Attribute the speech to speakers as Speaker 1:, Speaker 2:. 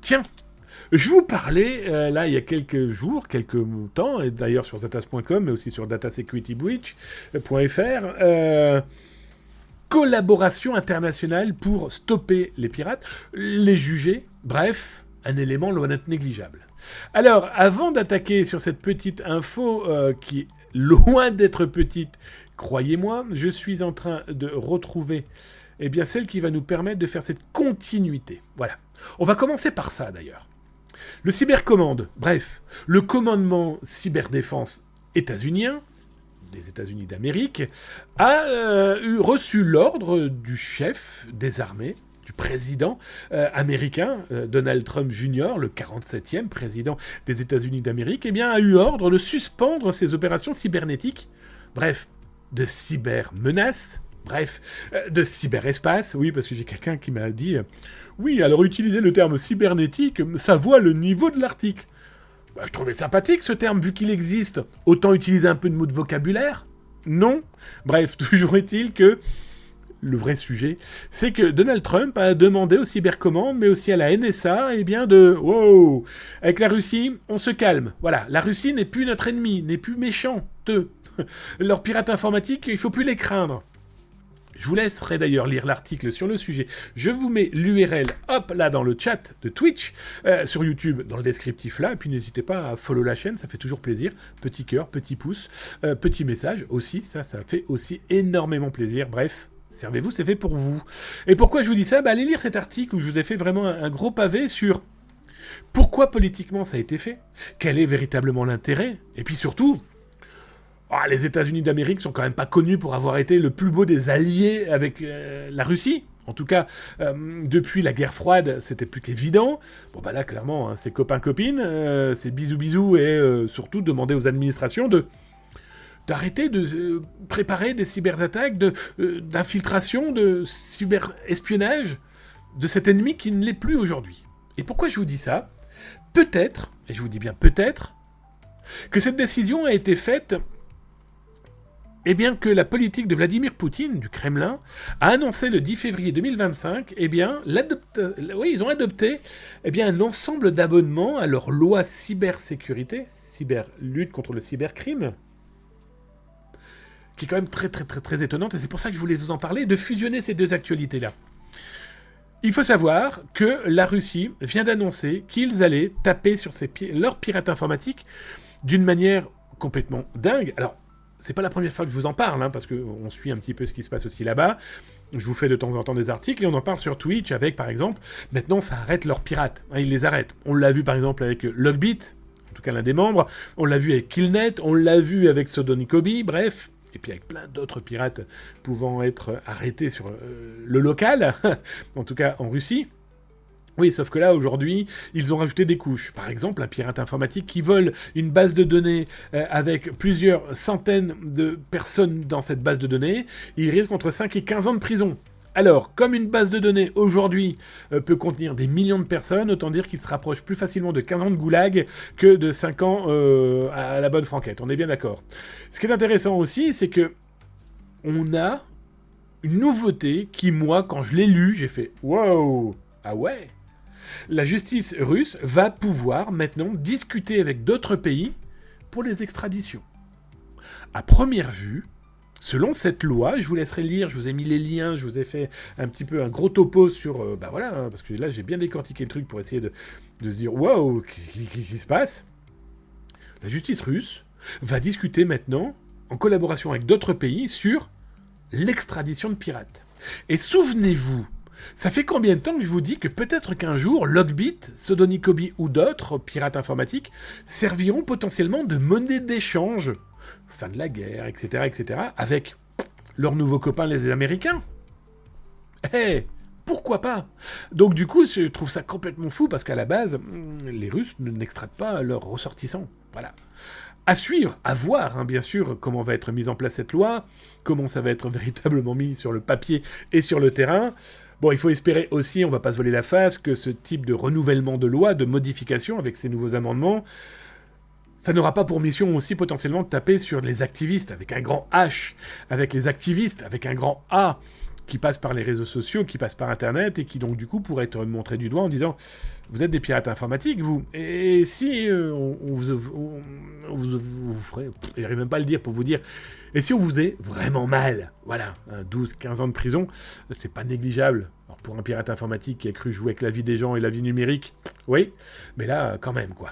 Speaker 1: Tiens, je vous parlais, là, il y a quelques jours, quelques temps, et d'ailleurs sur zatas.com, mais aussi sur datasecurity.fr, collaboration internationale pour stopper les pirates, les juger, bref, un élément loin d'être négligeable. Alors, avant d'attaquer sur cette petite info qui est loin d'être petite, croyez-moi, je suis en train de retrouver celle qui va nous permettre de faire cette continuité. Voilà. On va commencer par ça, d'ailleurs. Le cybercommande, bref, le commandement cyberdéfense états-unien, des États-Unis d'Amérique, a reçu l'ordre du chef des armées, du président américain, Donald Trump Jr., le 47e président des États-Unis d'Amérique, a eu ordre de suspendre ses opérations cybernétiques, bref, de cybermenaces, bref, de cyberespace, oui, parce que j'ai quelqu'un qui m'a dit oui, alors utiliser le terme cybernétique, ça voit le niveau de l'article. Bah, je trouvais sympathique ce terme, vu qu'il existe. Autant utiliser un peu de mots de vocabulaire? Non. Bref, toujours est-il que le vrai sujet, c'est que Donald Trump a demandé au cybercommande, mais aussi à la NSA, de wow, avec la Russie, on se calme. Voilà, la Russie n'est plus notre ennemi, n'est plus méchante. Leurs pirates informatiques, il faut plus les craindre. Je vous laisserai d'ailleurs lire l'article sur le sujet. Je vous mets l'URL, hop, là, dans le chat de Twitch, sur YouTube, dans le descriptif là. Et puis n'hésitez pas à follow la chaîne, ça fait toujours plaisir. Petit cœur, petit pouce, petit message aussi, ça fait aussi énormément plaisir. Bref, servez-vous, c'est fait pour vous. Et pourquoi je vous dis ça? Allez lire cet article où je vous ai fait vraiment un gros pavé sur pourquoi politiquement ça a été fait, quel est véritablement l'intérêt, et puis surtout... les États-Unis d'Amérique sont quand même pas connus pour avoir été le plus beau des alliés avec la Russie. En tout cas, depuis la guerre froide, c'était plus qu'évident. Bon, là, clairement, hein, c'est copains-copines, c'est bisous-bisous, et surtout demander aux administrations d'arrêter de préparer des cyberattaques, d'infiltration, de cyberespionnage de cet ennemi qui ne l'est plus aujourd'hui. Et pourquoi je vous dis ça? Peut-être, et je vous dis bien peut-être, que cette décision a été faite... que la politique de Vladimir Poutine, du Kremlin, a annoncé le 10 février 2025, ils ont adopté un ensemble d'abonnements à leur loi cybersécurité, cyberlutte contre le cybercrime, qui est quand même très très très très étonnante, et c'est pour ça que je voulais vous en parler, de fusionner ces deux actualités-là. Il faut savoir que la Russie vient d'annoncer qu'ils allaient taper sur leurs pirates informatiques d'une manière complètement dingue. Alors, c'est pas la première fois que je vous en parle, hein, parce qu'on suit un petit peu ce qui se passe aussi là-bas. Je vous fais de temps en temps des articles, et on en parle sur Twitch avec, par exemple, maintenant ça arrête leurs pirates. Hein, ils les arrêtent. On l'a vu par exemple avec Logbit, en tout cas l'un des membres. On l'a vu avec Killnet, on l'a vu avec Sodonikobi, bref. Et puis avec plein d'autres pirates pouvant être arrêtés sur le local, en tout cas en Russie. Oui, sauf que là, aujourd'hui, ils ont rajouté des couches. Par exemple, un pirate informatique qui vole une base de données avec plusieurs centaines de personnes dans cette base de données, il risque entre 5 et 15 ans de prison. Alors, comme une base de données, aujourd'hui, peut contenir des millions de personnes, autant dire qu'il se rapproche plus facilement de 15 ans de goulag que de 5 ans à la bonne franquette. On est bien d'accord. Ce qui est intéressant aussi, c'est que on a une nouveauté qui, moi, quand je l'ai lu, j'ai fait « Wow! Ah ouais !» La justice russe va pouvoir maintenant discuter avec d'autres pays pour les extraditions. À première vue, selon cette loi, je vous laisserai lire, je vous ai mis les liens, je vous ai fait un petit peu un gros topo sur... parce que là j'ai bien décortiqué le truc pour essayer de se dire « Wow, qu'est-ce qui se passe ?» La justice russe va discuter maintenant, en collaboration avec d'autres pays, sur l'extradition de pirates. Et souvenez-vous, ça fait combien de temps que je vous dis que peut-être qu'un jour, Logbit, Sodonikobi ou d'autres pirates informatiques serviront potentiellement de monnaie d'échange, fin de la guerre, etc., avec leurs nouveaux copains les Américains. Pourquoi pas? Donc du coup, je trouve ça complètement fou, parce qu'à la base, les Russes n'extradent pas leurs ressortissants. Voilà. À suivre, à voir, bien sûr, comment va être mise en place cette loi, comment ça va être véritablement mis sur le papier et sur le terrain. Bon, il faut espérer aussi, on va pas se voler la face, que ce type de renouvellement de loi, de modification avec ces nouveaux amendements, ça n'aura pas pour mission aussi potentiellement de taper sur les activistes avec un grand H, avec les activistes avec un grand A, qui passe par les réseaux sociaux, qui passe par Internet, et qui donc du coup pourrait être montré du doigt en disant « Vous êtes des pirates informatiques, vous ?» Et si on vous ferait... J'arrive même pas à le dire pour vous dire... Et si on vous faisait vraiment mal, voilà, 12-15 ans de prison, c'est pas négligeable. Alors pour un pirate informatique qui a cru jouer avec la vie des gens et la vie numérique, oui, mais là, quand même, quoi.